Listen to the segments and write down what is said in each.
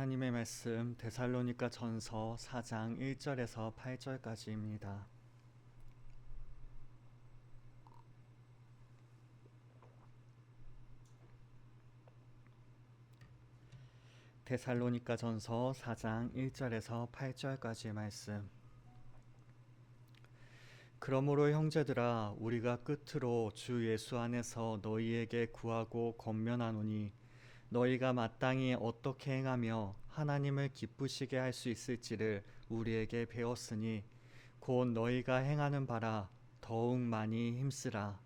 하나님의 말씀 데살로니가 전서 4장 1절에서 8절까지입니다. 데살로니가 전서 4장 1절에서 8절까지 말씀. 그러므로 형제들아, 우리가 끝으로 주 예수 안에서 너희에게 구하고 권면하노니 너희가 마땅히 어떻게 행하며 하나님을 기쁘시게 할 수 있을지를 우리에게 배웠으니 곧 너희가 행하는 바라 더욱 많이 힘쓰라.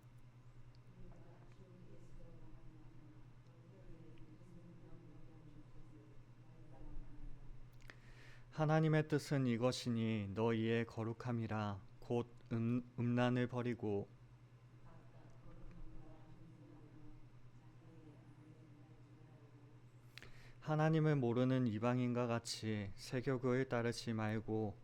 하나님의 뜻은 이것이니 너희의 거룩함이라. 곧 음란을 버리고 하나님을 모르는 이방인과 같이 세교교를 따르지 말고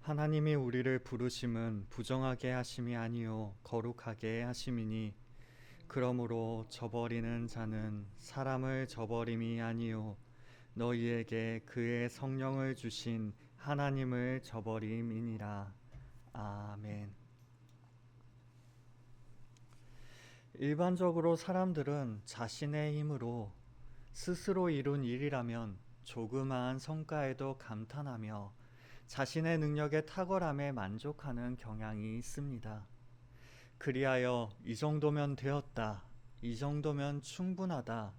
하나님이 우리를 부르심은 부정하게 하심이 아니요 거룩하게 하심이니 그러므로 저버리는 자는 사람을 저버림이 아니요 너희에게 그의 성령을 주신 하나님을 저버림이니라. 아멘. 일반적으로 사람들은 자신의 힘으로 스스로 이룬 일이라면 조그마한 성과에도 감탄하며 자신의 능력의 탁월함에 만족하는 경향이 있습니다. 그리하여 이 정도면 되었다, 이 정도면 충분하다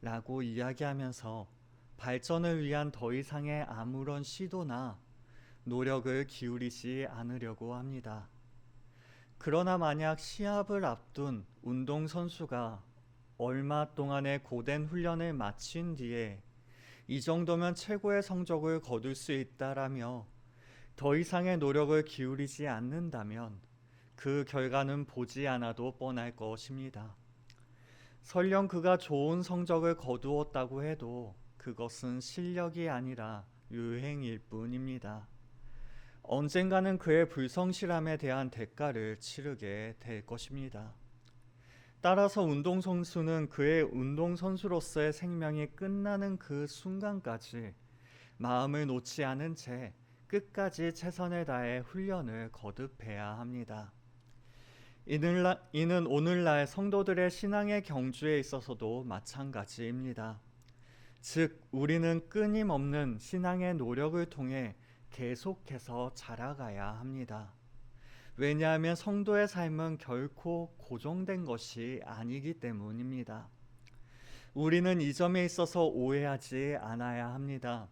라고 이야기하면서 발전을 위한 더 이상의 아무런 시도나 노력을 기울이지 않으려고 합니다. 그러나 만약 시합을 앞둔 운동선수가 얼마 동안의 고된 훈련을 마친 뒤에 이 정도면 최고의 성적을 거둘 수 있다라며 더 이상의 노력을 기울이지 않는다면 그 결과는 보지 않아도 뻔할 것입니다. 설령 그가 좋은 성적을 거두었다고 해도 그것은 실력이 아니라 유행일 뿐입니다. 언젠가는 그의 불성실함에 대한 대가를 치르게 될 것입니다. 따라서 운동선수는 그의 운동선수로서의 생명이 끝나는 그 순간까지 마음을 놓지 않은 채 끝까지 최선을 다해 훈련을 거듭해야 합니다. 이는 오늘날 성도들의 신앙의 경주에 있어서도 마찬가지입니다. 즉, 우리는 끊임없는 신앙의 노력을 통해 계속해서 자라가야 합니다. 왜냐하면 성도의 삶은 결코 고정된 것이 아니기 때문입니다. 우리는 이 점에 있어서 오해하지 않아야 합니다.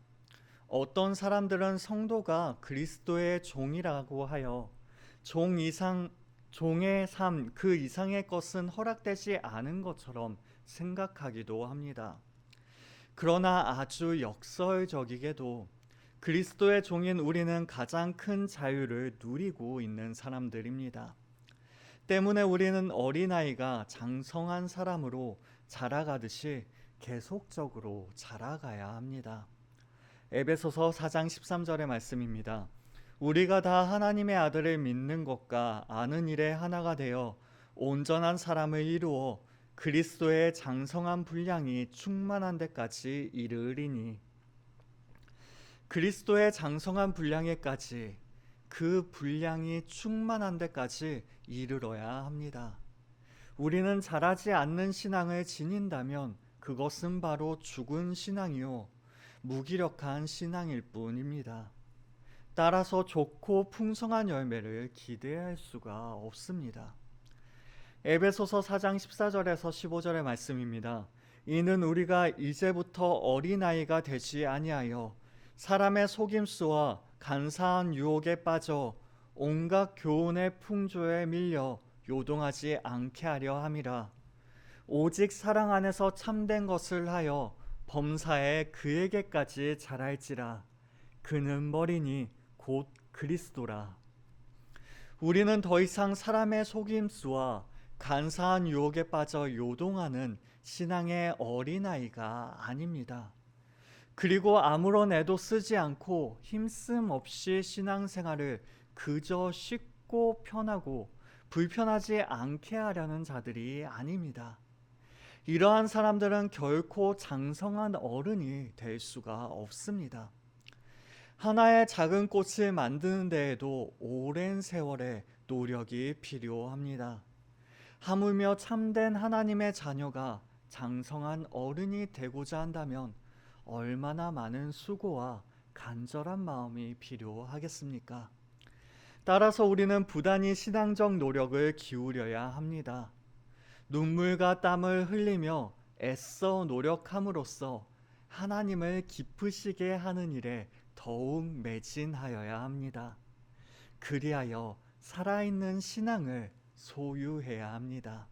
어떤 사람들은 성도가 그리스도의 종이라고 하여 종의 삶 그 이상의 것은 허락되지 않은 것처럼 생각하기도 합니다. 그러나 아주 역설적이게도 그리스도의 종인 우리는 가장 큰 자유를 누리고 있는 사람들입니다. 때문에 우리는 어린아이가 장성한 사람으로 자라가듯이 계속적으로 자라가야 합니다. 에베소서 4장 13절의 말씀입니다. 우리가 다 하나님의 아들을 믿는 것과 아는 일에 하나가 되어 온전한 사람을 이루어 그리스도의 장성한 분량이 충만한 데까지 이르리니. 그리스도의 장성한 분량에까지, 그 분량이 충만한 데까지 이르러야 합니다. 우리는 자라지 않는 신앙을 지닌다면 그것은 바로 죽은 신앙이요 무기력한 신앙일 뿐입니다. 따라서 좋고 풍성한 열매를 기대할 수가 없습니다. 에베소서 4장 14절에서 15절의 말씀입니다. 이는 우리가 이제부터 어린아이가 되지 아니하여 사람의 속임수와 간사한 유혹에 빠져 온갖 교훈의 풍조에 밀려 요동하지 않게 하려 함이라. 오직 사랑 안에서 참된 것을 하여 범사에 그에게까지 자랄지라. 그는 머리니 곧 그리스도라. 우리는 더 이상 사람의 속임수와 간사한 유혹에 빠져 요동하는 신앙의 어린아이가 아닙니다. 그리고 아무런 애도 쓰지 않고 힘씀 없이 신앙생활을 그저 쉽고 편하고 불편하지 않게 하려는 자들이 아닙니다. 이러한 사람들은 결코 장성한 어른이 될 수가 없습니다. 하나의 작은 꽃을 만드는 데에도 오랜 세월의 노력이 필요합니다. 하물며 참된 하나님의 자녀가 장성한 어른이 되고자 한다면 얼마나 많은 수고와 간절한 마음이 필요하겠습니까? 따라서 우리는 부단히 신앙적 노력을 기울여야 합니다. 눈물과 땀을 흘리며 애써 노력함으로써 하나님을 기쁘시게 하는 일에 더욱 매진하여야 합니다. 그리하여 살아있는 신앙을 소유해야 합니다.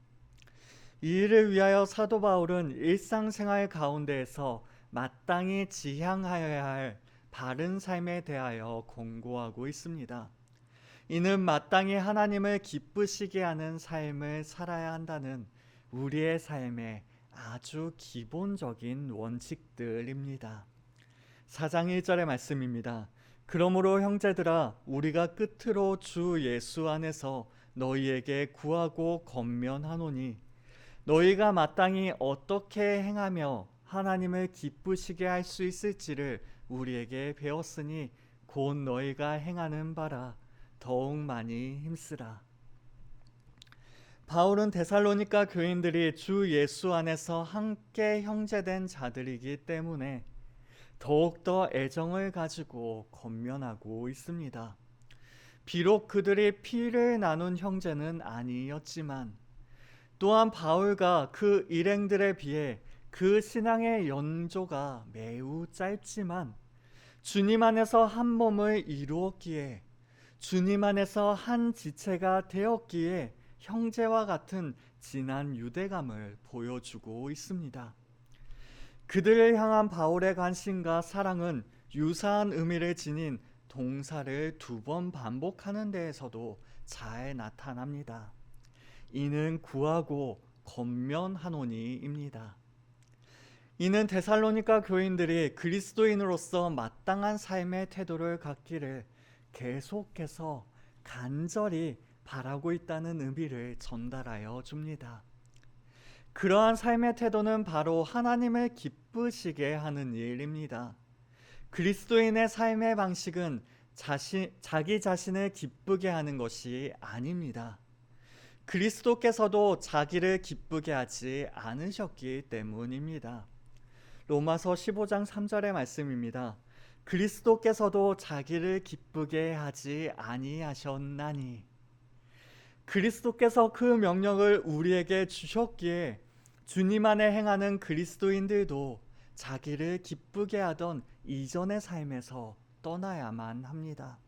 이 일을 위하여 사도 바울은 일상생활 가운데에서 마땅히 지향하여야 할 바른 삶에 대하여 권고하고 있습니다. 이는 마땅히 하나님을 기쁘시게 하는 삶을 살아야 한다는 우리의 삶의 아주 기본적인 원칙들입니다. 4장 1절의 말씀입니다. 그러므로 형제들아 우리가 끝으로 주 예수 안에서 너희에게 구하고 권면하노니 너희가 마땅히 어떻게 행하며 하나님을 기쁘시게 할 수 있을지를 우리에게 배웠으니 곧 너희가 행하는 바라 더욱 많이 힘쓰라. 바울은 데살로니가 교인들이 주 예수 안에서 함께 형제된 자들이기 때문에 더욱더 애정을 가지고 권면하고 있습니다. 비록 그들이 피를 나눈 형제는 아니었지만 또한 바울과 그 일행들에 비해 그 신앙의 연조가 매우 짧지만 주님 안에서 한 몸을 이루었기에 주님 안에서 한 지체가 되었기에 형제와 같은 진한 유대감을 보여주고 있습니다. 그들을 향한 바울의 관심과 사랑은 유사한 의미를 지닌 동사를 2번 반복하는 데에서도 잘 나타납니다. 이는 구하고 권면하노니입니다. 이는 데살로니가 교인들이 그리스도인으로서 마땅한 삶의 태도를 갖기를 계속해서 간절히 바라고 있다는 의미를 전달하여 줍니다. 그러한 삶의 태도는 바로 하나님을 기쁘시게 하는 일입니다. 그리스도인의 삶의 방식은 자기 자신을 기쁘게 하는 것이 아닙니다. 그리스도께서도 자기를 기쁘게 하지 않으셨기 때문입니다. 로마서 15장 3절의 말씀입니다. 그리스도께서도 자기를 기쁘게 하지 아니하셨나니. 그리스도께서 그 명령을 우리에게 주셨기에 주님 안에 행하는 그리스도인들도 자기를 기쁘게 하던 이전의 삶에서 떠나야만 합니다.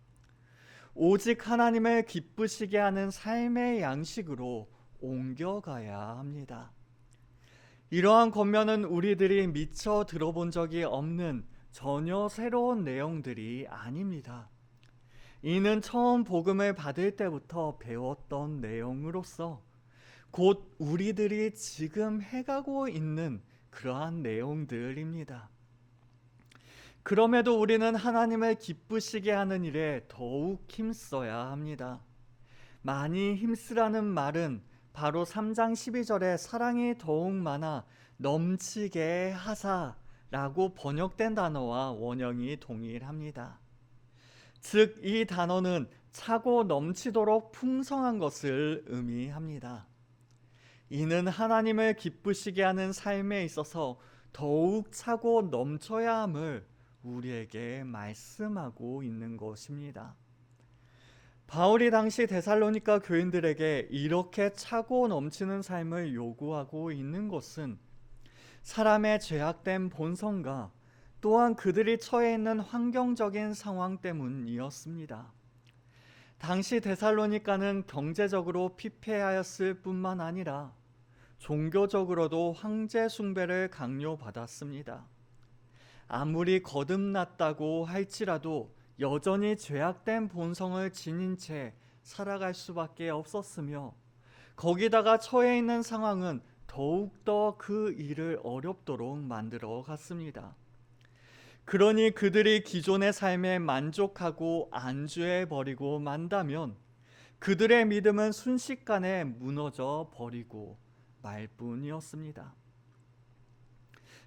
오직 하나님을 기쁘시게 하는 삶의 양식으로 옮겨가야 합니다. 이러한 권면은 우리들이 미처 들어본 적이 없는 전혀 새로운 내용들이 아닙니다. 이는 처음 복음을 받을 때부터 배웠던 내용으로서 곧 우리들이 지금 해가고 있는 그러한 내용들입니다. 그럼에도 우리는 하나님을 기쁘시게 하는 일에 더욱 힘써야 합니다. 많이 힘쓰라는 말은 바로 3장 12절에 사랑이 더욱 많아 넘치게 하사라고 번역된 단어와 원형이 동일합니다. 즉 이 단어는 차고 넘치도록 풍성한 것을 의미합니다. 이는 하나님을 기쁘시게 하는 삶에 있어서 더욱 차고 넘쳐야 함을 우리에게 말씀하고 있는 것입니다. 바울이 당시 데살로니가 교인들에게 이렇게 차고 넘치는 삶을 요구하고 있는 것은 사람의 죄악된 본성과 또한 그들이 처해 있는 환경적인 상황 때문이었습니다. 당시 데살로니가는 경제적으로 피폐하였을 뿐만 아니라 종교적으로도 황제 숭배를 강요받았습니다. 아무리 거듭났다고 할지라도 여전히 죄악된 본성을 지닌 채 살아갈 수밖에 없었으며 거기다가 처해 있는 상황은 더욱더 그 일을 어렵도록 만들어 갔습니다. 그러니 그들이 기존의 삶에 만족하고 안주해 버리고 만다면 그들의 믿음은 순식간에 무너져 버리고 말 뿐이었습니다.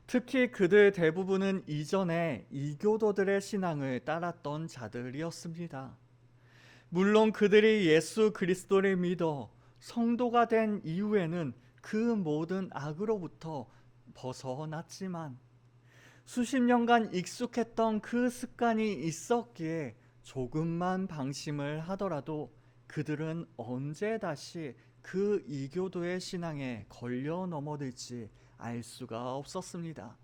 특히 그들 대부분은 이전에 이교도들의 신앙을 따랐던 자들이었습니다. 물론 그들이 예수 그리스도를 믿어 성도가 된 이후에는 그 모든 악으로부터 벗어났지만 수십 년간 익숙했던 그 습관이 있었기에 조금만 방심을 하더라도 그들은 언제 다시 그 이교도의 신앙에 걸려 넘어들지 알 수가 없었습니다.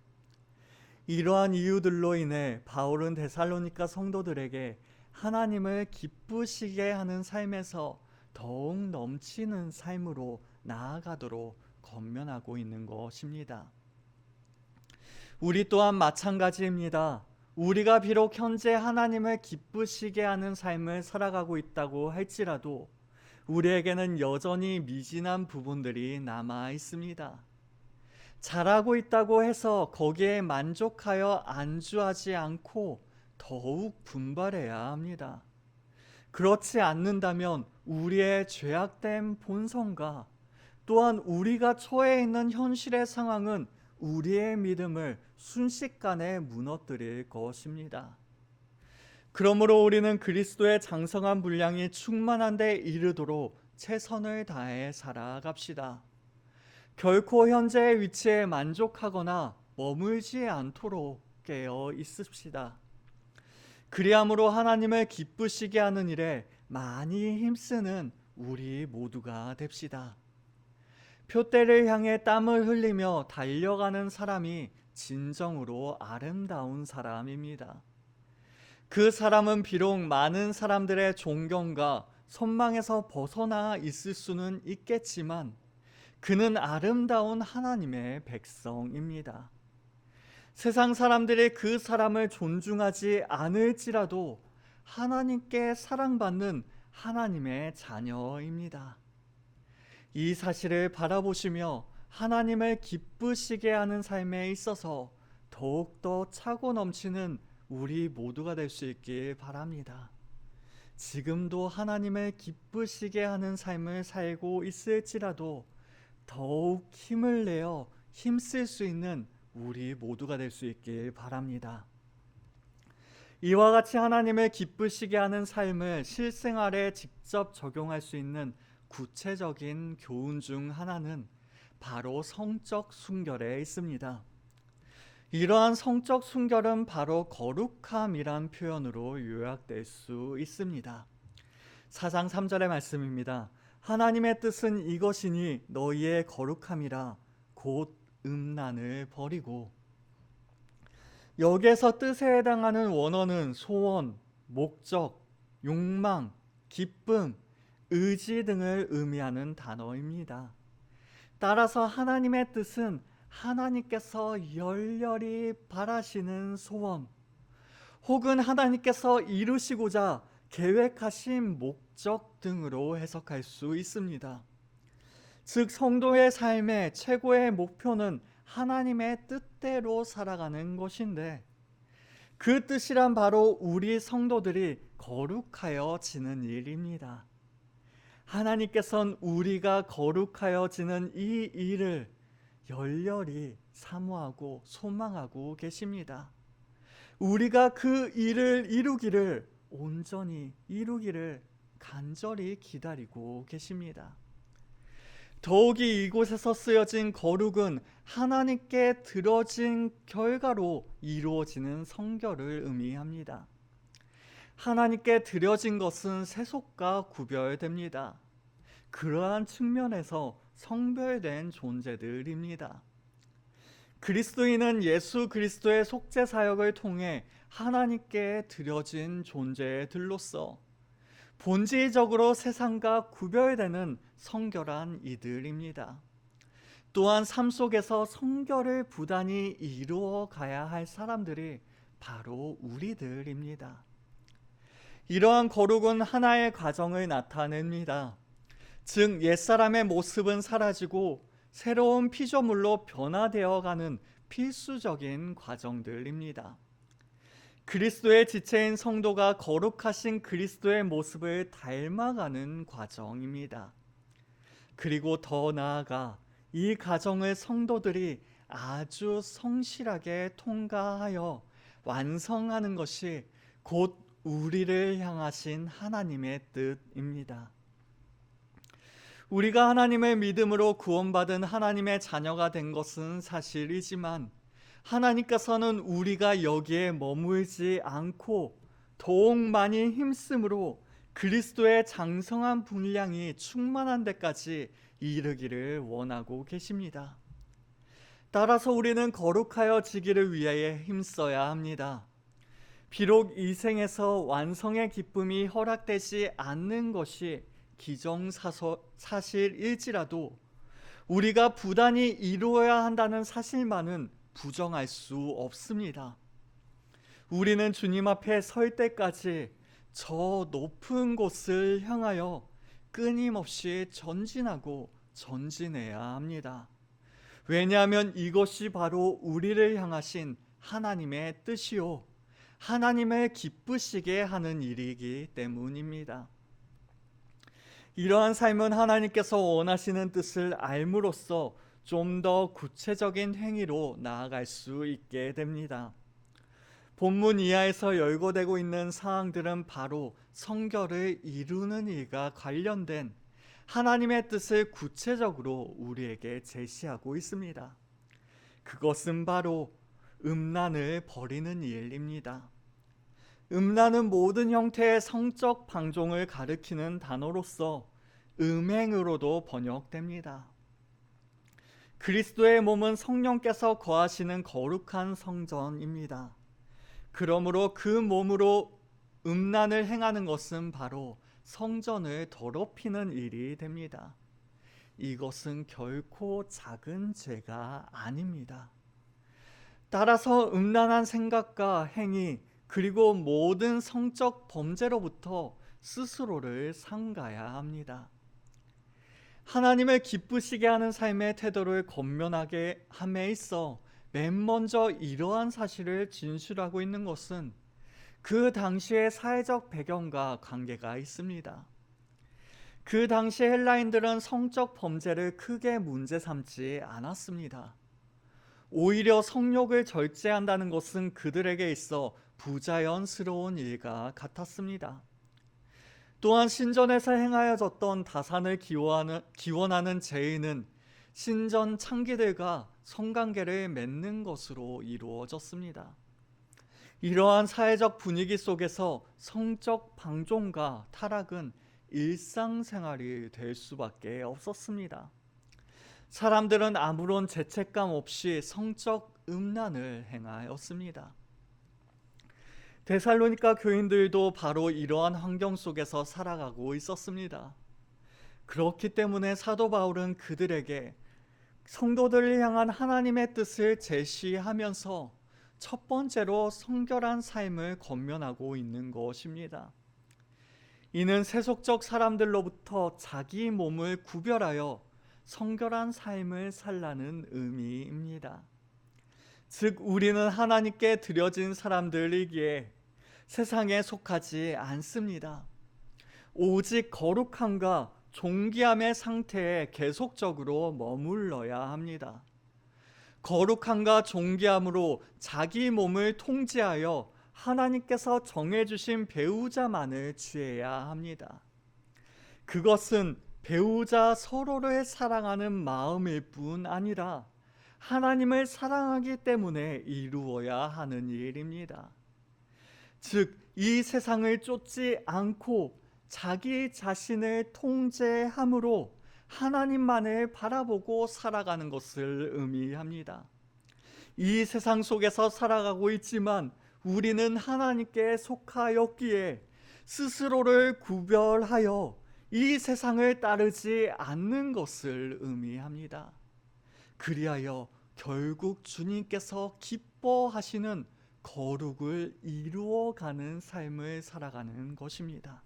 이러한 이유들로 인해 바울은 데살로니가 성도들에게 하나님을 기쁘시게 하는 삶에서 더욱 넘치는 삶으로 나아가도록 권면하고 있는 것입니다. 우리 또한 마찬가지입니다. 우리가 비록 현재 하나님을 기쁘시게 하는 삶을 살아가고 있다고 할지라도 우리에게는 여전히 미진한 부분들이 남아 있습니다. 잘하고 있다고 해서 거기에 만족하여 안주하지 않고 더욱 분발해야 합니다. 그렇지 않는다면 우리의 죄악된 본성과 또한 우리가 처해 있는 현실의 상황은 우리의 믿음을 순식간에 무너뜨릴 것입니다. 그러므로 우리는 그리스도의 장성한 분량이 충만한 데 이르도록 최선을 다해 살아갑시다. 결코 현재의 위치에 만족하거나 머물지 않도록 깨어 있읍시다. 그리함으로 하나님을 기쁘시게 하는 일에 많이 힘쓰는 우리 모두가 됩시다. 표대를 향해 땀을 흘리며 달려가는 사람이 진정으로 아름다운 사람입니다. 그 사람은 비록 많은 사람들의 존경과 선망에서 벗어나 있을 수는 있겠지만 그는 아름다운 하나님의 백성입니다. 세상 사람들이 그 사람을 존중하지 않을지라도 하나님께 사랑받는 하나님의 자녀입니다. 이 사실을 바라보시며 하나님을 기쁘시게 하는 삶에 있어서 더욱더 차고 넘치는 우리 모두가 될 수 있길 바랍니다. 지금도 하나님을 기쁘시게 하는 삶을 살고 있을지라도 더욱 힘을 내어 힘쓸 수 있는 우리 모두가 될 수 있길 바랍니다. 이와 같이 하나님을 기쁘시게 하는 삶을 실생활에 직접 적용할 수 있는 구체적인 교훈 중 하나는 바로 성적 순결에 있습니다. 이러한 성적 순결은 바로 거룩함이란 표현으로 요약될 수 있습니다. 4장 3절의 말씀입니다. 하나님의 뜻은 이것이니 너희의 거룩함이라 곧 음란을 버리고. 여기에서 뜻에 해당하는 원어는 소원, 목적, 욕망, 기쁨, 의지 등을 의미하는 단어입니다. 따라서 하나님의 뜻은 하나님께서 열렬히 바라시는 소원, 혹은 하나님께서 이루시고자 계획하신 목적 등으로 해석할 수 있습니다. 즉 성도의 삶의 최고의 목표는 하나님의 뜻대로 살아가는 것인데 그 뜻이란 바로 우리 성도들이 거룩하여지는 일입니다. 하나님께서는 우리가 거룩하여지는 이 일을 열렬히 사모하고 소망하고 계십니다. 우리가 그 일을 이루기를 온전히 이루기를 간절히 기다리고 계십니다. 더욱이 이곳에서 쓰여진 거룩은 하나님께 드려진 결과로 이루어지는 성결을 의미합니다. 하나님께 드려진 것은 세속과 구별됩니다. 그러한 측면에서 성별된 존재들입니다. 그리스도인은 예수 그리스도의 속죄 사역을 통해 하나님께 드려진 존재들로서 본질적으로 세상과 구별되는 성결한 이들입니다. 또한 삶 속에서 성결을 부단히 이루어 가야 할 사람들이 바로 우리들입니다. 이러한 거룩은 하나의 과정을 나타냅니다. 즉 옛사람의 모습은 사라지고 새로운 피조물로 변화되어 가는 필수적인 과정들입니다. 그리스도의 지체인 성도가 거룩하신 그리스도의 모습을 닮아가는 과정입니다. 그리고 더 나아가 이 과정을 성도들이 아주 성실하게 통과하여 완성하는 것이 곧 우리를 향하신 하나님의 뜻입니다. 우리가 하나님의 믿음으로 구원받은 하나님의 자녀가 된 것은 사실이지만 하나님께서는 우리가 여기에 머물지 않고 더욱 많이 힘쓰므로 그리스도의 장성한 분량이 충만한 데까지 이르기를 원하고 계십니다. 따라서 우리는 거룩하여 지기를 위하여 힘써야 합니다. 비록 이 생에서 완성의 기쁨이 허락되지 않는 것이 기정사실일지라도 우리가 부단히 이루어야 한다는 사실만은 부정할 수 없습니다. 우리는 주님 앞에 설 때까지 저 높은 곳을 향하여 끊임없이 전진하고 전진해야 합니다. 왜냐하면 이것이 바로 우리를 향하신 하나님의 뜻이요 하나님을 기쁘시게 하는 일이기 때문입니다. 이러한 삶은 하나님께서 원하시는 뜻을 알므로써 좀 더 구체적인 행위로 나아갈 수 있게 됩니다. 본문 이하에서 열거되고 있는 사항들은 바로 성결을 이루는 일과 관련된 하나님의 뜻을 구체적으로 우리에게 제시하고 있습니다. 그것은 바로 음란을 버리는 일입니다. 음란은 모든 형태의 성적 방종을 가리키는 단어로서 음행으로도 번역됩니다. 그리스도의 몸은 성령께서 거하시는 거룩한 성전입니다. 그러므로 그 몸으로 음란을 행하는 것은 바로 성전을 더럽히는 일이 됩니다. 이것은 결코 작은 죄가 아닙니다. 따라서 음란한 생각과 행위 그리고 모든 성적 범죄로부터 스스로를 삼가야 합니다. 하나님을 기쁘시게 하는 삶의 태도를 권면하게 함에 있어 맨 먼저 이러한 사실을 진술하고 있는 것은 그 당시의 사회적 배경과 관계가 있습니다. 그 당시 헬라인들은 성적 범죄를 크게 문제 삼지 않았습니다. 오히려 성욕을 절제한다는 것은 그들에게 있어 부자연스러운 일과 같았습니다. 또한 신전에서 행하여졌던 다산을 기원하는 제의는 신전 창기들과 성관계를 맺는 것으로 이루어졌습니다. 이러한 사회적 분위기 속에서 성적 방종과 타락은 일상생활이 될 수밖에 없었습니다. 사람들은 아무런 죄책감 없이 성적 음란을 행하였습니다. 데살로니가 교인들도 바로 이러한 환경 속에서 살아가고 있었습니다. 그렇기 때문에 사도 바울은 그들에게 성도들을 향한 하나님의 뜻을 제시하면서 첫 번째로 성결한 삶을 권면하고 있는 것입니다. 이는 세속적 사람들로부터 자기 몸을 구별하여 성결한 삶을 살라는 의미입니다. 즉 우리는 하나님께 드려진 사람들이기에 세상에 속하지 않습니다. 오직 거룩함과 존귀함의 상태에 계속적으로 머물러야 합니다. 거룩함과 존귀함으로 자기 몸을 통제하여 하나님께서 정해주신 배우자만을 취해야 합니다. 그것은 배우자 서로를 사랑하는 마음일 뿐 아니라 하나님을 사랑하기 때문에 이루어야 하는 일입니다. 즉, 이 세상을 쫓지 않고 자기 자신을 통제함으로 하나님만을 바라보고 살아가는 것을 의미합니다. 이 세상 속에서 살아가고 있지만 우리는 하나님께 속하였기에 스스로를 구별하여 이 세상을 따르지 않는 것을 의미합니다. 그리하여 결국 주님께서 기뻐하시는 거룩을 이루어가는 삶을 살아가는 것입니다.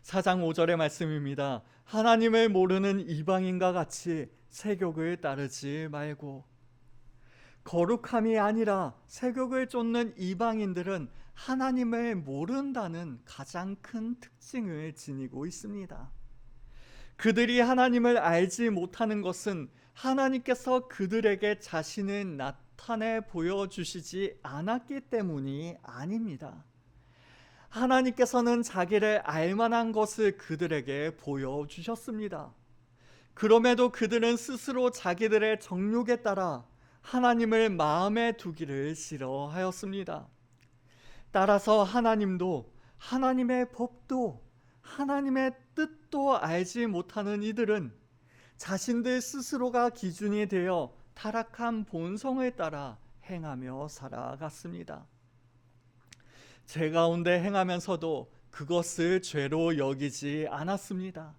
4장 5절의 말씀입니다. 하나님을 모르는 이방인과 같이 세욕을 따르지 말고. 거룩함이 아니라 세욕을 쫓는 이방인들은 하나님을 모른다는 가장 큰 특징을 지니고 있습니다. 그들이 하나님을 알지 못하는 것은 하나님께서 그들에게 자신을 나타내 보여주시지 않았기 때문이 아닙니다. 하나님께서는 자기를 알만한 것을 그들에게 보여주셨습니다. 그럼에도 그들은 스스로 자기들의 정욕에 따라 하나님을 마음에 두기를 싫어하였습니다. 따라서 하나님도, 하나님의 법도, 하나님의 뜻도 알지 못하는 이들은 자신들 스스로가 기준이 되어 타락한 본성을 따라 행하며 살아갔습니다. 제 가운데 행하면서도 그것을 죄로 여기지 않았습니다.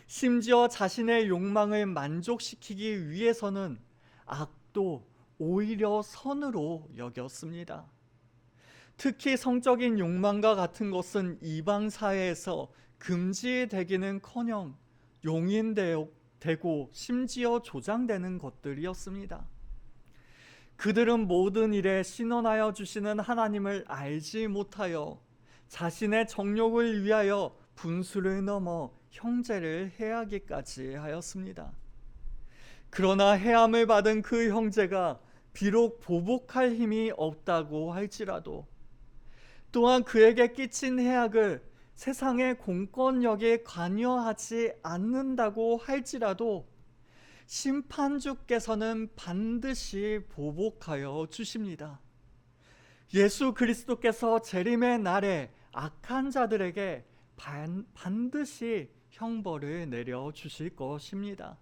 심지어 자신의 욕망을 만족시키기 위해서는 악도 오히려 선으로 여겼습니다. 특히 성적인 욕망과 같은 것은 이방 사회에서 금지되기는커녕 용인되고 심지어 조장되는 것들이었습니다. 그들은 모든 일에 신원하여 주시는 하나님을 알지 못하여 자신의 정욕을 위하여 분수를 넘어 형제를 해하기까지 하였습니다. 그러나 해함을 받은 그 형제가 비록 보복할 힘이 없다고 할지라도, 또한 그에게 끼친 해악을 세상의 공권력에 관여하지 않는다고 할지라도 심판주께서는 반드시 보복하여 주십니다. 예수 그리스도께서 재림의 날에 악한 자들에게 반드시 형벌을 내려주실 것입니다.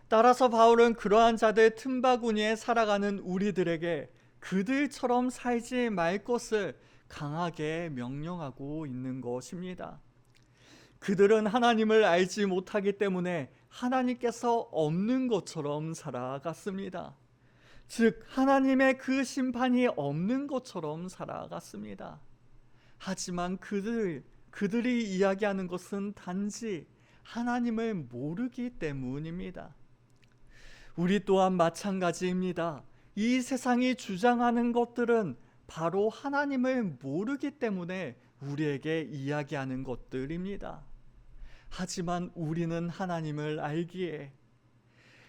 따라서 바울은 그러한 자들 틈바구니에 살아가는 우리들에게 그들처럼 살지 말 것을 강하게 명령하고 있는 것입니다. 그들은 하나님을 알지 못하기 때문에 하나님께서 없는 것처럼 살아갔습니다. 즉 하나님의 그 심판이 없는 것처럼 살아갔습니다. 하지만 그들이 이야기하는 것은 단지 하나님을 모르기 때문입니다. 우리 또한 마찬가지입니다. 이 세상이 주장하는 것들은 바로 하나님을 모르기 때문에 우리에게 이야기하는 것들입니다. 하지만 우리는 하나님을 알기에,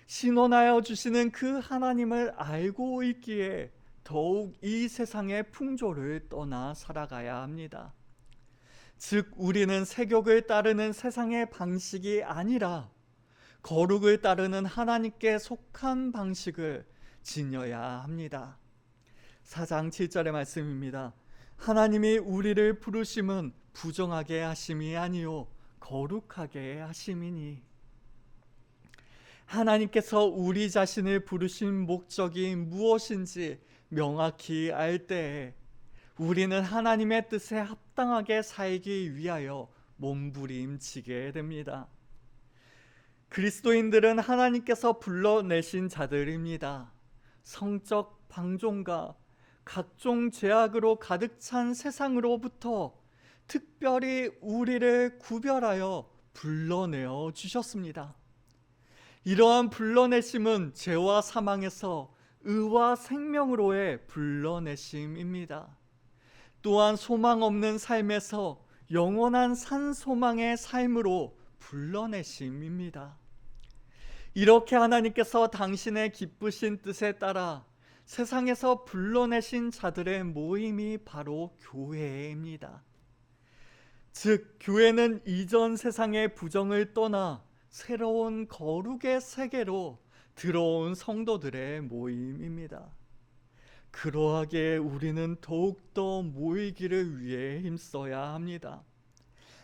신원하여 주시는 그 하나님을 알고 있기에 더욱 이 세상의 풍조를 떠나 살아가야 합니다. 즉 우리는 세욕을 따르는 세상의 방식이 아니라 거룩을 따르는 하나님께 속한 방식을 지녀야 합니다. 4장 7절의 말씀입니다. 하나님이 우리를 부르심은 부정하게 하심이 아니요 거룩하게 하심이니. 하나님께서 우리 자신을 부르신 목적이 무엇인지 명확히 알 때에 우리는 하나님의 뜻에 합당하게 살기 위하여 몸부림치게 됩니다. 그리스도인들은 하나님께서 불러내신 자들입니다. 성적 방종과 각종 죄악으로 가득 찬 세상으로부터 특별히 우리를 구별하여 불러내어 주셨습니다. 이러한 불러내심은 죄와 사망에서 의와 생명으로의 불러내심입니다. 또한 소망 없는 삶에서 영원한 산소망의 삶으로 불러내심입니다. 이렇게 하나님께서 당신의 기쁘신 뜻에 따라 세상에서 불러내신 자들의 모임이 바로 교회입니다. 즉 교회는 이전 세상의 부정을 떠나 새로운 거룩의 세계로 들어온 성도들의 모임입니다. 그러하기에 우리는 더욱더 모이기를 위해 힘써야 합니다.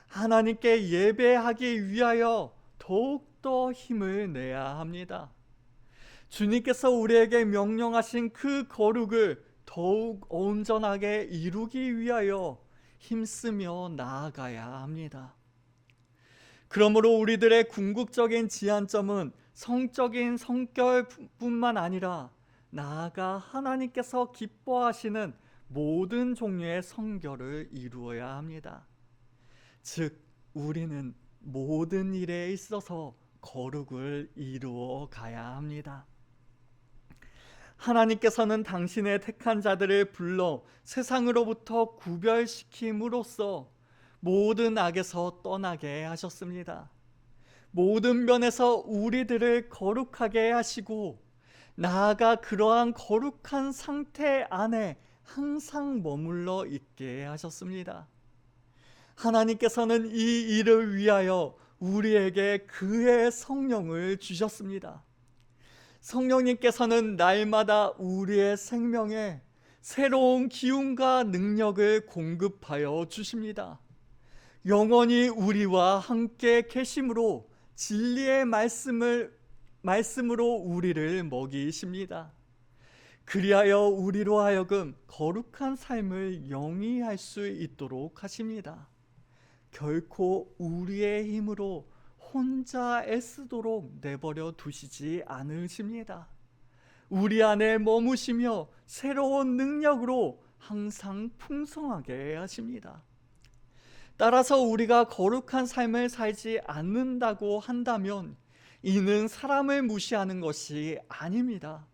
하나님께 예배하기 위하여 더욱더 힘을 내야 합니다. 주님께서 우리에게 명령하신 그 거룩을 더욱 온전하게 이루기 위하여 힘쓰며 나아가야 합니다. 그러므로 우리들의 궁극적인 지향점은 성적인 성결뿐만 아니라 나아가 하나님께서 기뻐하시는 모든 종류의 성결을 이루어야 합니다. 즉 우리는 모든 일에 있어서 거룩을 이루어 가야 합니다. 하나님께서는 당신의 택한 자들을 불러 세상으로부터 구별시킴으로써 모든 악에서 떠나게 하셨습니다. 모든 면에서 우리들을 거룩하게 하시고 나아가 그러한 거룩한 상태 안에 항상 머물러 있게 하셨습니다. 하나님께서는 이 일을 위하여 우리에게 그의 성령을 주셨습니다. 성령님께서는 날마다 우리의 생명에 새로운 기운과 능력을 공급하여 주십니다. 영원히 우리와 함께 계심으로 진리의 말씀으로 우리를 먹이십니다. 그리하여 우리로 하여금 거룩한 삶을 영위할 수 있도록 하십니다. 결코 우리의 힘으로 혼자 애쓰도록 내버려 두시지 않으십니다. 우리 안에 머무시며 새로운 능력으로 항상 풍성하게 하십니다. 따라서 우리가 거룩한 삶을 살지 않는다고 한다면 이는 사람을 무시하는 것이 아닙니다.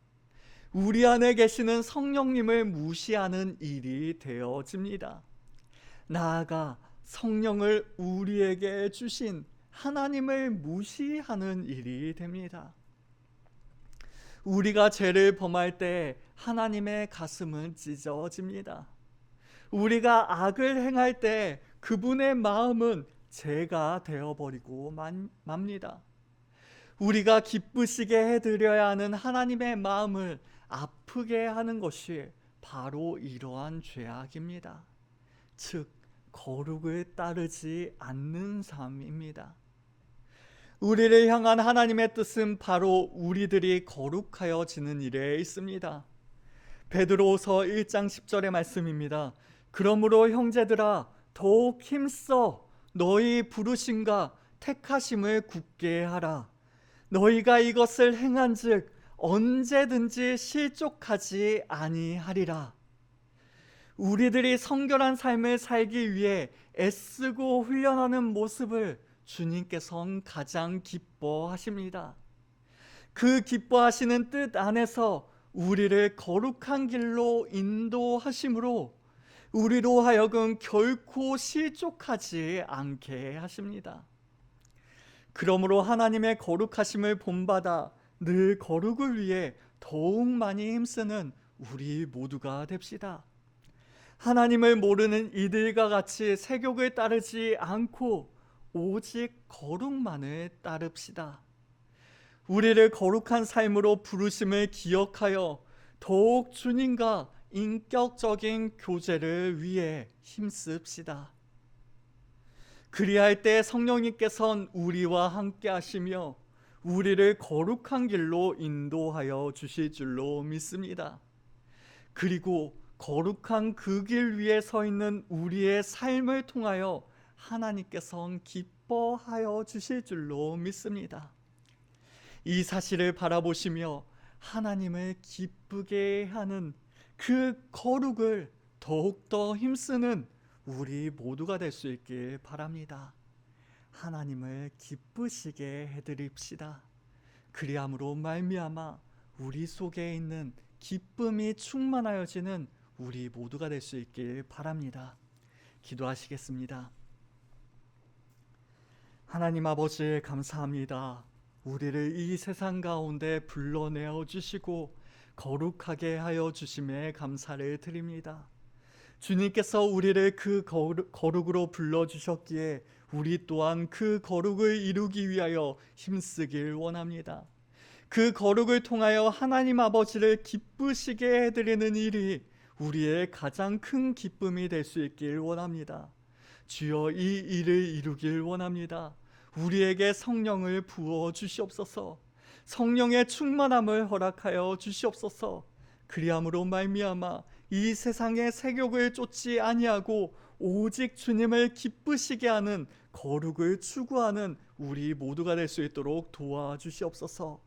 우리 안에 계시는 성령님을 무시하는 일이 되어집니다. 나아가 성령을 우리에게 주신 하나님을 무시하는 일이 됩니다. 우리가 죄를 범할 때 하나님의 가슴은 찢어집니다. 우리가 악을 행할 때 그분의 마음은 죄가 되어버리고 맙니다. 우리가 기쁘시게 해드려야 하는 하나님의 마음을 아프게 하는 것이 바로 이러한 죄악입니다. 즉 거룩을 따르지 않는 삶입니다. 우리를 향한 하나님의 뜻은 바로 우리들이 거룩하여지는 일에 있습니다. 베드로후서 1장 10절의 말씀입니다. 그러므로 형제들아 더욱 힘써 너희 부르심과 택하심을 굳게 하라. 너희가 이것을 행한즉 언제든지 실족하지 아니하리라. 우리들이 성결한 삶을 살기 위해 애쓰고 훈련하는 모습을 주님께서는 가장 기뻐하십니다. 그 기뻐하시는 뜻 안에서 우리를 거룩한 길로 인도하심으로 우리로 하여금 결코 실족하지 않게 하십니다. 그러므로 하나님의 거룩하심을 본받아 늘 거룩을 위해 더욱 많이 힘쓰는 우리 모두가 됩시다. 하나님을 모르는 이들과 같이 세욕을 따르지 않고 오직 거룩만을 따릅시다. 우리를 거룩한 삶으로 부르심을 기억하여 더욱 주님과 인격적인 교제를 위해 힘씁시다. 그리할 때 성령님께서는 우리와 함께 하시며 우리를 거룩한 길로 인도하여 주실 줄로 믿습니다. 그리고 거룩한 그 길 위에 서 있는 우리의 삶을 통하여 하나님께서는 기뻐하여 주실 줄로 믿습니다. 이 사실을 바라보시며 하나님을 기쁘게 하는 그 거룩을 더욱더 힘쓰는 우리 모두가 될 수 있길 바랍니다. 하나님을 기쁘시게 해드립시다. 그리함으로 말미암아 우리 속에 있는 기쁨이 충만하여지는 우리 모두가 될 수 있길 바랍니다. 기도하시겠습니다. 하나님 아버지 감사합니다. 우리를 이 세상 가운데 불러내어 주시고 거룩하게 하여 주심에 감사를 드립니다. 주님께서 우리를 그 거룩으로 불러주셨기에 우리 또한 그 거룩을 이루기 위하여 힘쓰길 원합니다. 그 거룩을 통하여 하나님 아버지를 기쁘시게 해드리는 일이 우리의 가장 큰 기쁨이 될 수 있길 원합니다. 주여 이 일을 이루길 원합니다. 우리에게 성령을 부어 주시옵소서. 성령의 충만함을 허락하여 주시옵소서. 그리함으로 말미암아 이 세상의 세욕을 쫓지 아니하고 오직 주님을 기쁘시게 하는 거룩을 추구하는 우리 모두가 될 수 있도록 도와주시옵소서.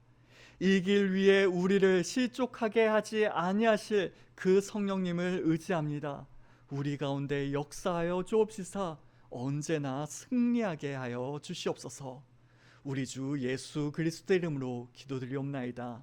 이 길 위에 우리를 실족하게 하지 아니하실 그 성령님을 의지합니다. 우리 가운데 역사하여 주옵시사 언제나 승리하게 하여 주시옵소서. 우리 주 예수 그리스도 이름으로 기도드리옵나이다.